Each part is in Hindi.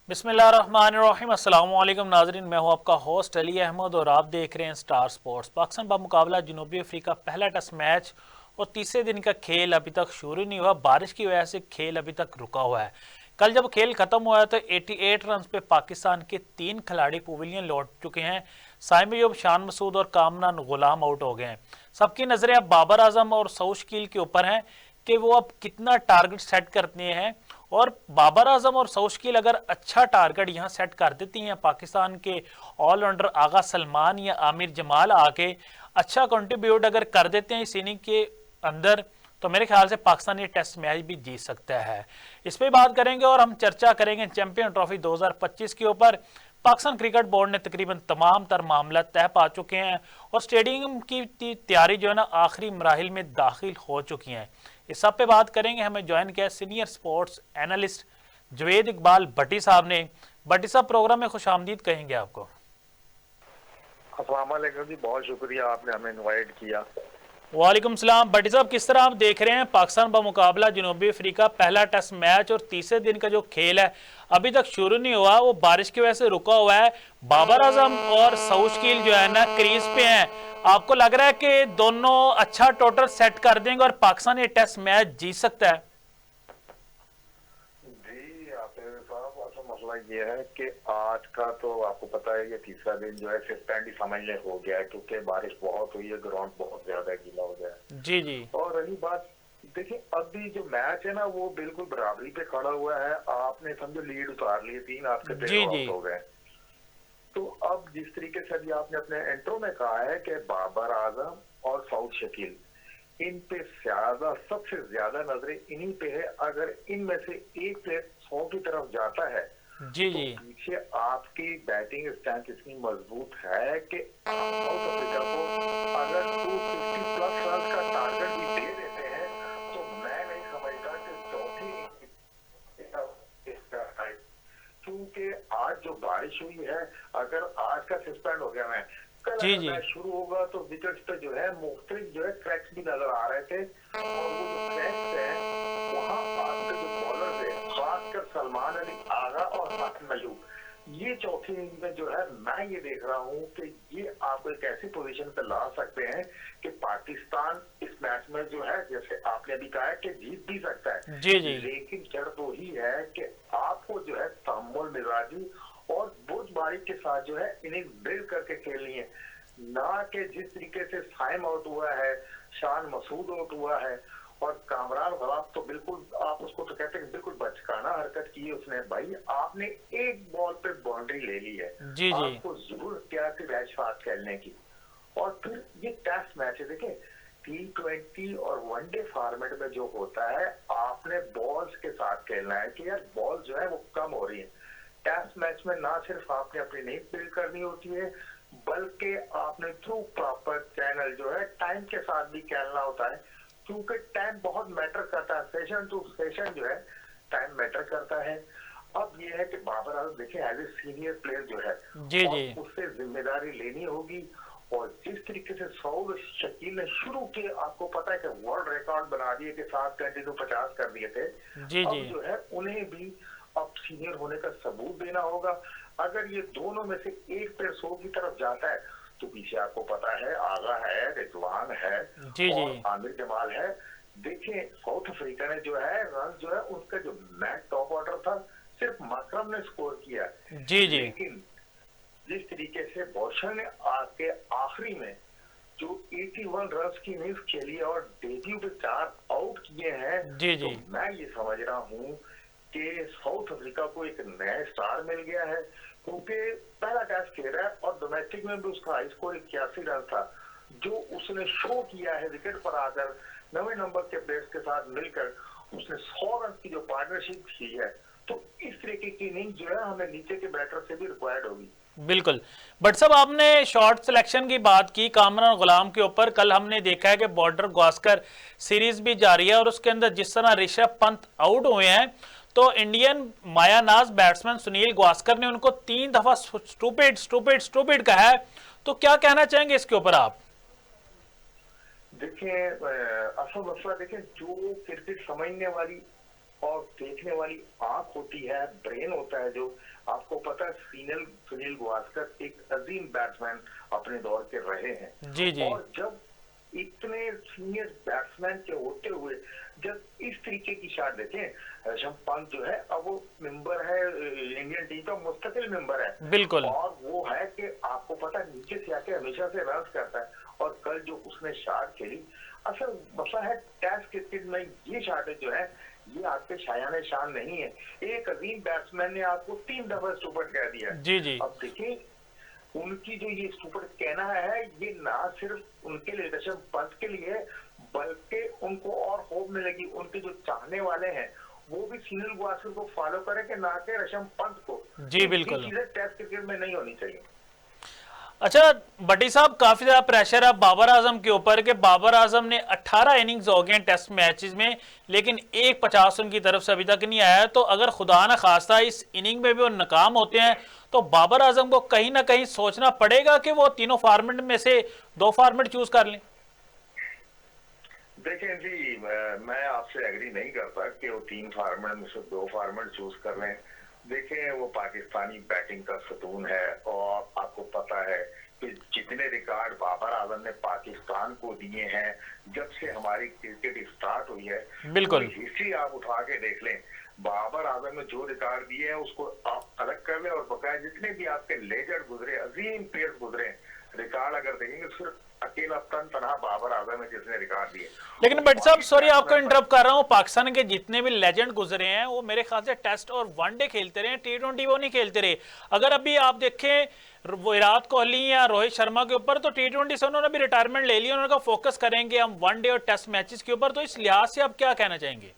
बिस्मिल्लाहिर्रहमानिर्रहीम। अस्सलाम वालेकुम नाजरीन, मैं हूं आपका होस्ट अली अहमद और आप देख रहे हैं स्टार स्पोर्ट्स। पाकिस्तान का मुकाबला जनूबी अफ्रीका पहला टेस्ट मैच और तीसरे दिन का खेल अभी तक शुरू नहीं हुआ। बारिश की वजह से खेल अभी तक रुका हुआ है। कल जब खेल खत्म हुआ तो 88 रन पे पाकिस्तान के 3 खिलाड़ी पवेलियन लौट चुके हैं। साइम अयूब, शान मसूद और कामरान गुलाम आउट हो गए हैं। सबकी नजरें अब बाबर आजम और सऊद शकील के ऊपर हैं कि वो अब कितना टारगेट सेट करते हैं। और बाबर आजम और सऊद शकील अगर अच्छा टारगेट यहाँ सेट कर देती हैं, पाकिस्तान के ऑलराउंडर आगा सलमान या आमिर जमाल आके अच्छा कंट्रीब्यूट अगर कर देते हैं इस इनिंग के अंदर, तो मेरे ख्याल से पाकिस्तान ये टेस्ट मैच भी जीत सकता है। इस पर बात करेंगे और हम चर्चा करेंगे चैंपियन ट्रॉफी 2025 के ऊपर। पाकिस्तान क्रिकेट बोर्ड ने तकरीबन तमाम तर मामला तय पा चुके हैं और स्टेडियम की तैयारी जो है ना आखिरी मराहिल में दाखिल हो चुकी हैं। इस सब पे बात करेंगे। हमें ज्वाइन किया senior sports analyst Javed Iqbal Bhatti साहब ने। भट्टी साहब, प्रोग्राम में खुश आमदीद कहेंगे आपको। अस्सलाम वालेकुम जी, बहुत शुक्रिया आपने हमें इनवाइट किया। वालेकुम सलाम। भट्टी साहब, किस तरह आप देख रहे हैं पाकिस्तान का मुकाबला जनूबी अफ्रीका पहला टेस्ट मैच और तीसरे दिन का जो खेल है अभी तक शुरू नहीं हुआ, वो बारिश की वजह से रुका हुआ है। बाबर आजम और सऊद शकील जो है ना क्रीज पे हैं। आपको लग रहा है कि दोनों अच्छा टोटल सेट कर देंगे और पाकिस्तान ये टेस्ट मैच जीत सकता है? जी आफिर साहब, असल मसला ये है कि आज का तो आपको पता है कि तीसरा दिन जो है सस्पेंड ही समझ ले हो गया है, क्योंकि बारिश बहुत हुई है, ग्राउंड बहुत ज्यादा गीला हो गया है। जी जी। और रही बात, देखिए अभी जो मैच है ना वो बिल्कुल बराबरी पे खड़ा हुआ है। आपने समझो लीड उतार ली, 3 आपके जी प्लेयर जी। आउट हो गए। तो अब जिस तरीके से अभी आपने अपने इंट्रो में कहा है कि बाबर आजम और सऊद शकील, इन पे ज्यादा सबसे ज्यादा नजरें इन्हीं पे है। अगर इनमें से एक प्लेयर 100 की तरफ जाता है जी तो जी। पीछे आपकी बैटिंग स्ट्रेंथ इतनी मजबूत है कि साउथ अफ्रीका को अगर 250 प्लस रन का टारगेट भी दे देते हैं तो मैं नहीं समझता कि चौथी क्योंकि आज जो बारिश हुई है, अगर आज का सस्पेंड हो गया, मैं कल जी अगर जी। मैच शुरू होगा तो विकेट्स पे जो है मुख्तलिफ जो है क्रैक्स भी नजर आ रहे थे। और वो जो क्रैक्स है वहाँ आपके जो बॉलर थे, खासकर सलमान अली आगा और हाशिम अयूब, ये चौथी इनिंग में जो है मैं ये देख रहा हूँ कि ये आपको एक ऐसी पोजीशन पे ला सकते हैं कि पाकिस्तान इस मैच में जो है, जैसे आपने अभी कहा है कि जीत भी सकता है। जी जी। लेकिन शर्त वही है कि आपको जो है तहम्मुल मिजाजी और बुर्दबारी के साथ जो है इनिंग बिल्ड करके खेलनी है, ना कि जिस तरीके से साइम आउट हुआ है, शान मसूद आउट हुआ है और कामरान गुलाम, तो बिल्कुल आप उसको तो कहते हैं बिल्कुल बचकाना हरकत की है उसने। भाई आपने एक बॉल पे बाउंड्री ले ली है, जी जी। आपको जरूरत क्या थी मैच फास्ट खेलने की। और फिर ये टेस्ट मैच है, देखें T20 और वनडे फॉर्मेट में जो होता है, आपने बॉल्स के साथ खेलना है कि यार बॉल जो है वो कम हो रही है। टेस्ट मैच में ना सिर्फ आपने अपनी नींद बिल्ड करनी होती है, बल्कि आपने थ्रू प्रॉपर चैनल जो है टाइम के साथ भी खेलना होता है, क्योंकि टाइम बहुत मैटर करता है। सेशन टू सेशन जो है टाइम मैटर करता है। अब ये है कि बाबर आजम देखिए एज ए सीनियर प्लेयर जो है, जी और जी। उससे जिम्मेदारी लेनी होगी। और जिस तरीके से सऊद शकील ने शुरू के, आपको पता है कि वर्ल्ड रिकॉर्ड बना दिए कि 7 कंटिन्यू 50 कर दिए थे, जी जी। अब जो है उन्हें भी अब सीनियर होने का सबूत देना होगा। अगर ये दोनों में से एक पेड़ 100 की तरफ जाता है तो पीछे आपको पता है आगा है, रिजवान है जी जी। और आमिर जमाल है। देखिए साउथ अफ्रीका ने जो है रन जो है उनका जो मैच टॉप ऑर्डर था, सिर्फ मकरम ने स्कोर किया। जी जी। लेकिन जिस तरीके से बॉशर ने आके आखिरी में जो 81 रन की इनिंग्स खेली और डेब्यू पे 4 आउट किए हैं, जी तो जी। मैं ये समझ रहा हूँ कि साउथ अफ्रीका को एक नया स्टार मिल गया है, क्योंकि पहला टेस्ट खेल रहा है और डोमेस्टिक में भी उसका हाई स्कोर 81 रन था। जो उसने शो किया है विकेट पर आकर नवे नंबर के प्लेयर्स के साथ मिलकर, उसने 100 रन की जो पार्टनरशिप की है, तो इस तरीके की इनिंग जो है हमें नीचे के बैटर से भी रिक्वायर्ड होगी। बिल्कुल। बट साहब, आपने शॉर्ट सिलेक्शन की बात की कामरान गुलाम के ऊपर। कल हमने देखा है कि बॉर्डर गावस्कर सीरीज भी जारी है और उसके अंदर जिस तरह ऋषभ पंत आउट हुए हैं, तो इंडियन मायानाज बैट्समैन सुनील गावस्कर ने उनको 3 दफा स्टूपिड स्टूपिड स्टूपिड कहा है। तो क्या कहना चाहेंगे इसके ऊपर आप? देखिए असल मसला, देखिए जो क्रिकेट समझने वाली और देखने वाली आंख होती है, ब्रेन होता है। जो आपको पता है, सुनील गावस्कर एक अजीम बैट्समैन अपने दौर के रहे हैं। जी जी। और जब इतने सीनियर बैट्समैन के होते हुए जब इस तरीके की शॉट देखें, ऋषभ पंत जो है अब वो मेंबर है इंडियन टीम का, मुस्तकिल मेंबर है। बिल्कुल। और वो है कि आपको पता है नीचे से आके हमेशा से रन करता है। और कल जो उसने शॉट खेली, असल मसला है टेस्ट क्रिकेट में ये शॉट जो है ये आपके शायाने शान नहीं है। एक अजीम बैट्समैन ने आपको 3 दफा स्टूपिड कह दिया है। जी जी। अब देखिए उनकी जो ये स्टूपिड कहना है, ये ना सिर्फ उनके लिए, ऋषभ पंत के लिए, बल्कि उनको और होप मिलेगी। उनके जो चाहने वाले हैं वो भी सुनील गावस्कर को फॉलो करें कि ना कि ऋषभ पंत को। जी बिल्कुल। ये चीजें टेस्ट क्रिकेट में नहीं होनी चाहिए। अच्छा भट्टी साहब, काफी ज्यादा प्रेशर है बाबर आजम के ऊपर कि बाबर आजम ने 18 इनिंग्स हो गए टेस्ट मैचेस में, लेकिन एक 50 उनकी तरफ से अभी तक नहीं आया। तो अगर खुदा न खास्ता इस इनिंग में भी वो नाकाम होते हैं तो बाबर आजम को कहीं ना कहीं सोचना पड़ेगा कि वो तीनों फॉर्मेट में से 2 फॉर्मेट चूज कर लें। देखें जी, मैं आपसे एग्री नहीं करता कि वो 3 फॉर्मेट में से 2 फॉर्मेट चूज कर लें। देखें वो पाकिस्तानी बैटिंग का सतून है और आपको पता है कि जितने रिकॉर्ड बाबर आजम ने पाकिस्तान को दिए हैं जब से हमारी क्रिकेट स्टार्ट हुई है, बिल्कुल। हिस्ट्री आप उठा के देख लें, बाबर आजम ने जो रिकॉर्ड दिए हैं उसको आप अलग कर लें और बकाया जितने भी आपके लेजेंड गुजरे, अजीम प्लेयर्स गुजरे, रिकॉर्ड अगर देखेंगे सिर्फ अकेला तनहा बाबर आजम है जिसने रिकॉर्ड दिए। लेकिन भट्ट साहब सॉरी आपको इंटरप्ट कर रहा हूँ, पाकिस्तान के जितने भी लेजेंड गुजरे हैं वो मेरे ख्याल से टेस्ट और वनडे खेलते रहे, T20 वो नहीं खेलते रहे। अगर अभी आप देखें विराट कोहली या रोहित शर्मा के ऊपर तो T20 से उन्होंने भी रिटायरमेंट ले लिया, उन्होंने कहा फोकस करेंगे हम वनडे और टेस्ट मैचेस के ऊपर। तो इस लिहाज से आप क्या कहना चाहेंगे?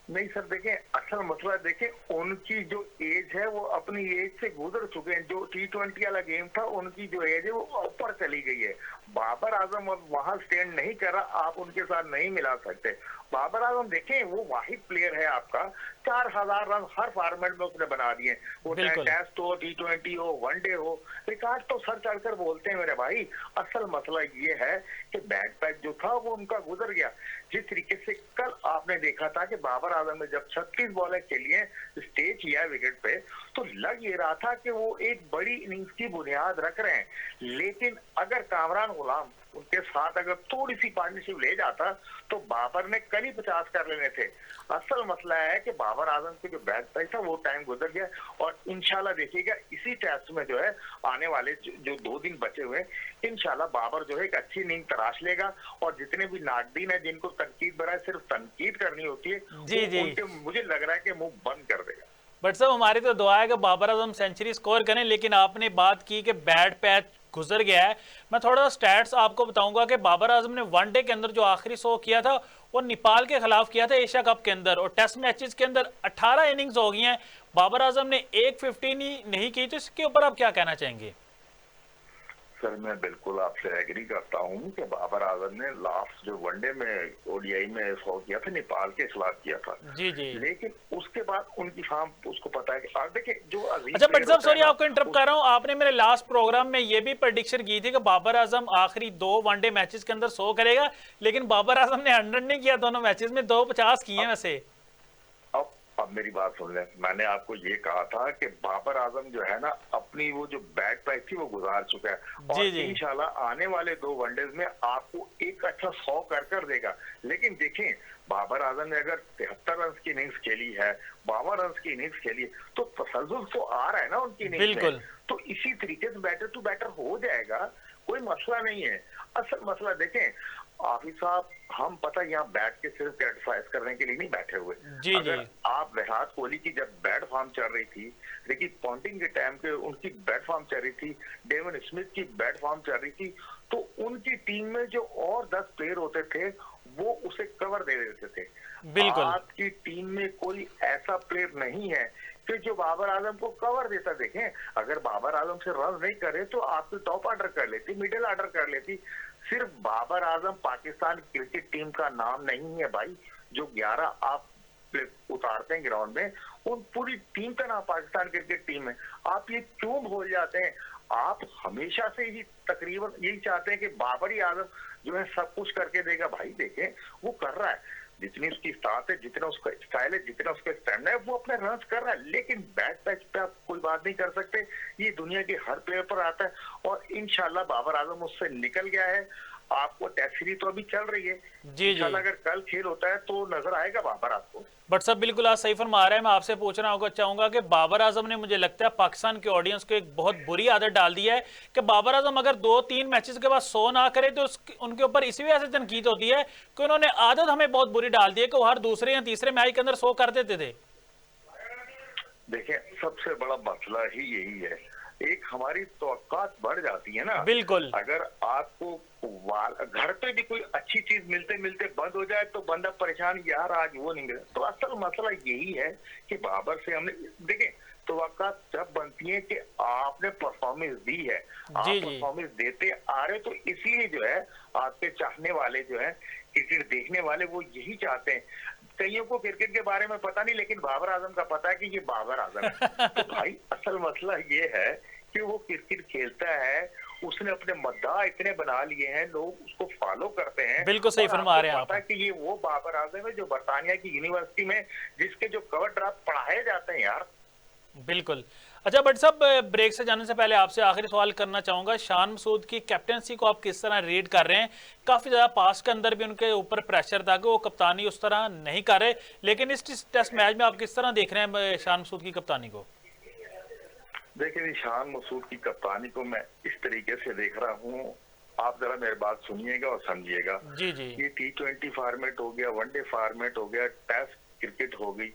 नहीं सर, देखें असल मसला देखें उनकी जो एज है वो अपनी एज से गुजर चुके हैं। जो T20 वाला गेम था उनकी जो एज है वो ऊपर चली गई है। बाबर आजम अब वहां स्टैंड नहीं कर रहा, आप उनके साथ नहीं मिला सकते। बाबर आजम देखें वो वाहिद प्लेयर है आपका, 4000 रन हर फॉर्मेट में उसने बना दिए, वो चाहे टेस्ट हो, T20 हो, वनडे हो, रिकॉर्ड तो सर चढ़कर बोलते हैं मेरे भाई। असल मसला ये है कि बैट पैच जो था वो उनका गुजर गया। जिस तरीके से कल आपने देखा था कि बाबर आजम ने जब 36 बॉलें खेली हैं, स्टे किया विकेट पे, तो लग ये रहा था कि वो एक बड़ी इनिंग्स की बुनियाद रख रहे हैं। लेकिन अगर कामरान गुलाम उनके साथ अगर थोड़ी सी पार्टनरशिप ले जाता तो बाबर ने कल ही 50 कर लेने थे। असल मसला है कि बाबर आजम के जो बैट पैच था वो टाइम गुजर गया। और इंशाल्लाह देखिएगा इसी टेस्ट में जो है आने वाले जो 2 दिन बचे हुए, इंशाल्लाह बाबर जो है एक अच्छी नींद तराश लेगा। और जितने भी नाकदीन है जिनको तनकीद बराए सिर्फ तनकीद करनी होती है, जी जी, मुझे लग रहा है कि मुंह बंद कर देगा। बट साहब हमारी तो दुआ है कि बाबर आजम सेंचुरी स्कोर करें। लेकिन आपने बात की कि बैट पैच गुजर गया है, मैं थोड़ा सा स्टैट्स आपको बताऊंगा कि बाबर आजम ने वनडे के अंदर जो आखिरी 100 किया था वो नेपाल के खिलाफ किया था एशिया कप के अंदर, और टेस्ट मैचेस के अंदर 18 इनिंग्स हो गई हैं, बाबर आजम ने 150 नहीं की। तो इसके ऊपर आप क्या कहना चाहेंगे? सर मैं बिल्कुल आपसे एग्री करता हूँ कि बाबर आजम ने लास्ट जो वनडे में ओडीआई में 100 किया था, नेपाल के खिलाफ किया था। जी जी। लेकिन उसके बाद उनकी फार्म उसको पता है कि देखिए जो अच्छा भट्ट साहब सॉरी आपको इंटरप्ट कर रहा हूँ, आपने मेरे लास्ट प्रोग्राम में ये भी प्रेडिक्शन की थी कि बाबर आजम आखिरी 2 वनडे मैचेस के अंदर 100 करेगा, लेकिन बाबर आजम ने 100 नहीं किया दोनों मैचेस में, 250 किए हैं वैसे। अब मेरी बात सुन लें, मैंने आपको ये कहा था कि बाबर आजम जो है ना अपनी वो जो बैट पैच थी वो गुजार चुका है और इंशाल्लाह आने वाले 2 वनडेज में आपको एक अच्छा 100 कर देगा। लेकिन देखें बाबर आजम ने अगर 73 रन की इनिंग्स खेली है, 52 रन की इनिंग्स खेली है, तो तसल्जुल तो आ रहा है ना उनकी इनिंग्स में। तो इसी तरीके से बैटर टू बैटर हो जाएगा, कोई मसला नहीं है। असल मसला देखें आफिस साहब, हम पता यहाँ बैठ के सिर्फ क्रिटिसाइज करने के लिए नहीं बैठे हुए। अगर आप विराट कोहली की जब बैट फॉर्म चल रही थी, देखिए पॉन्टिंग के टाइम पे उनकी बैट फॉर्म चल रही थी, डेविड स्मिथ की बैट फॉर्म चल रही थी, तो उनकी टीम में जो और 10 प्लेयर होते थे वो उसे कवर दे देते थे। बिल्कुल आपकी टीम में कोई ऐसा प्लेयर नहीं है कि जो बाबर आजम को कवर देता। देखें अगर बाबर आजम से रन नहीं करे तो आपकी टॉप ऑर्डर कर लेती, मिडिल ऑर्डर कर लेती। सिर्फ बाबर आजम पाकिस्तान क्रिकेट टीम का नाम नहीं है भाई। जो 11 आप उतारते हैं ग्राउंड में, उन पूरी टीम का नाम पाकिस्तान क्रिकेट टीम है। आप ये क्यों भूल जाते हैं? आप हमेशा से ही तकरीबन यही चाहते हैं कि बाबर आजम जो है सब कुछ करके देगा। भाई देखें वो कर रहा है, जितनी उसकी स्टार्ट है, जितना उसका स्टाइल है, जितना उसका स्टैमिना है, वो अपने रन कर रहा है। लेकिन बैट पैच पे आप कोई बात नहीं कर सकते, ये दुनिया के हर प्लेयर पर आता है। और इंशाल्लाह बाबर आजम उससे निकल गया है। आपको टेस्ट सीरीज तो अभी चल रही है, जी जी। इंशाल्लाह अगर कल खेल होता है तो नजर आएगा बाबर आपको। बट सब बिल्कुल आप सही फरमा रहे हैं। मैं आपसे पूछना होगा चाहूंगा कि बाबर आजम ने, मुझे लगता है, पाकिस्तान के ऑडियंस को एक बहुत बुरी आदत डाल दी है कि बाबर आजम अगर 2-3 मैचेस के बाद 100 ना करे तो उनके ऊपर इसी वजह से तनकीद होती है कि उन्होंने आदत हमें बहुत बुरी डाल दी है कि वो हर दूसरे या तीसरे मैच के अंदर 100 कर देते थे। देखिए, सबसे बड़ा मसला ही यही है, एक हमारी तवक्कात बढ़ जाती है ना। बिल्कुल। अगर आपको घर पे भी कोई अच्छी चीज मिलते मिलते बंद हो जाए तो बंदा परेशान, यार आज वो नहीं मिला। तो असल मसला यही है कि बाबर से हमने, देखिए, तवक्कात जब बनती है कि आपने परफॉर्मेंस दी है, आप जी जी। परफॉर्मेंस देते आ रहे, तो इसलिए जो है आपके चाहने वाले जो है, क्रिकेट देखने वाले, वो यही चाहते हैं। कईयों को क्रिकेट के बारे में पता नहीं, लेकिन बाबर आजम का पता है कि ये बाबर आजम है। तो भाई असल मसला ये है कि वो क्रिकेट खेलता है, उसने अपने मद्दाह इतने बना लिए हैं, लोग उसको फॉलो करते हैं। बिल्कुल सही फरमा रहे हैं आप। पता है कि ये वो बाबर आजम है जो बरतानिया की यूनिवर्सिटी में, जिसके जो कवर ड्राफ्ट पढ़ाए जाते हैं यार। बिल्कुल। अच्छा बट साहब, ब्रेक से जाने से पहले आपसे आखिरी सवाल करना चाहूंगा, शान मसूद की कैप्टनसी को आप किस तरह रीड कर रहे हैं? काफी ज्यादा पास के अंदर भी उनके ऊपर प्रेशर था कि वो कप्तानी उस तरह नहीं कर रहे, लेकिन इस टेस्ट मैच में आप किस तरह देख रहे हैं शान मसूद की कप्तानी को? देखिए, शान मसूद की कप्तानी को मैं इस तरीके से देख रहा हूँ, आप जरा मेरी बात सुनिएगा और समझिएगा। जी जी। ये T20 फॉर्मेट हो गया, वनडे फॉर्मेट हो गया, टेस्ट क्रिकेट हो गई।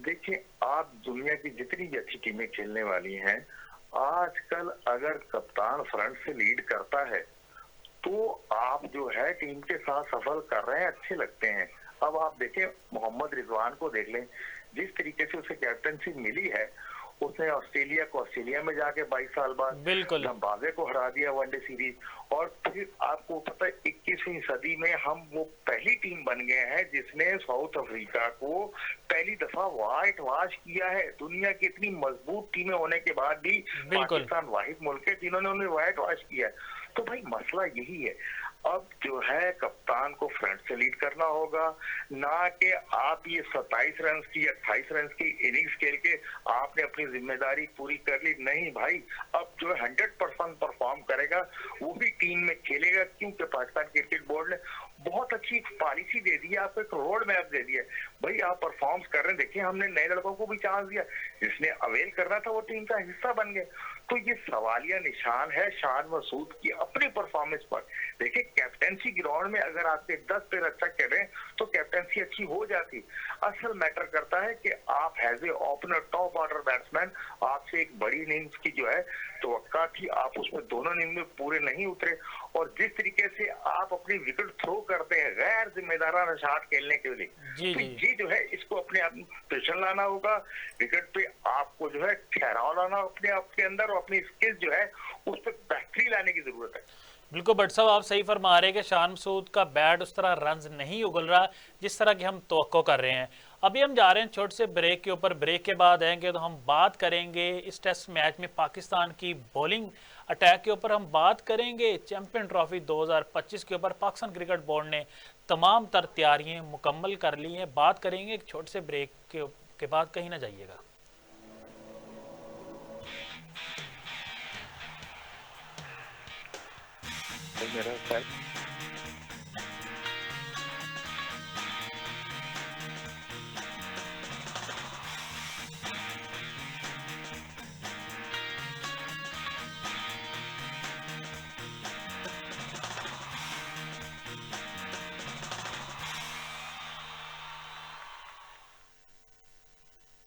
देखिए, आप दुनिया की जितनी भी अच्छी टीमें खेलने वाली हैं, आजकल अगर कप्तान फ्रंट से लीड करता है तो आप जो है टीम के साथ सफल कर रहे हैं, अच्छे लगते हैं। अब आप देखें, मोहम्मद रिजवान को देख लें, जिस तरीके से उसे कैप्टनसी मिली है, उसने ऑस्ट्रेलिया को ऑस्ट्रेलिया में जाके 22 साल बाद बिल्कुल। जिम्बाब्वे को हरा दिया वनडे सीरीज। और फिर आपको पता है 21वीं सदी में हम वो पहली टीम बन गए हैं जिसने साउथ अफ्रीका को पहली दफा व्हाइट वॉश किया है। दुनिया की इतनी मजबूत टीमें होने के बाद भी पाकिस्तान वाहिद मुल्क है जिन्होंने उन्हें व्हाइट वॉश किया है। तो भाई मसला यही है, अब जो है कप्तान को फ्रंट से लीड करना होगा, ना कि आप ये 27 रन की 28 रन की इनिंग्स खेल के आपने अपनी जिम्मेदारी पूरी कर ली। नहीं भाई, अब जो 100% परफॉर्म करेगा वो भी टीम में खेलेगा, क्योंकि पाकिस्तान क्रिकेट बोर्ड ने बहुत अच्छी पॉलिसी दे दी है, आपको एक रोड मैप दे दिया है। भाई आप परफॉर्म कर रहे हैं, देखिए हमने नए लड़कों को भी चांस दिया, जिसने अवेल करना था वो टीम का हिस्सा बन गए। तो ये सवालिया निशान है शान मसूद की अपनी परफॉर्मेंस पर। देखिए, कैप्टेंसी ग्राउंड में अगर आपके 10 प्लेयर अच्छा कर रहे हैं तो कैप्टेंसी अच्छी हो जाती। असल मैटर करता है कि आप as a opener, top order batsman, आपसे एक बड़ी इनिंग्स की जो है तवक्का थी, आप उसमें दोनों इनिंग में पूरे नहीं उतरे। और जिस तरीके से आप अपनी विकेट थ्रो करते हैं गैर जिम्मेदाराना शॉट खेलने के लिए, तो ये जो है इसको अपने आप प्रेशर लाना होगा। विकेट पे आपको जो है ठहराव लाना अपने आप के अंदर, और अपनी स्किल जो है उस पर बेहतरी लाने की जरूरत है। बिल्कुल भट्ट साहब, आप सही फरमा रहे हैं कि शान मसूद का बैट उस तरह रन्स नहीं उगल रहा जिस तरह की हम तवक्को कर रहे हैं। अभी हम जा रहे हैं छोटे से ब्रेक के ऊपर। ब्रेक के बाद आएंगे तो हम बात करेंगे इस टेस्ट मैच में पाकिस्तान की बॉलिंग अटैक के ऊपर, हम बात करेंगे चैंपियन ट्रॉफी 2025 के ऊपर। पाकिस्तान क्रिकेट बोर्ड ने तमाम तर तैयारियाँ मुकम्मल कर ली हैं। बात करेंगे एक छोटे से ब्रेक के बाद, कहीं ना जाइएगा। मेरा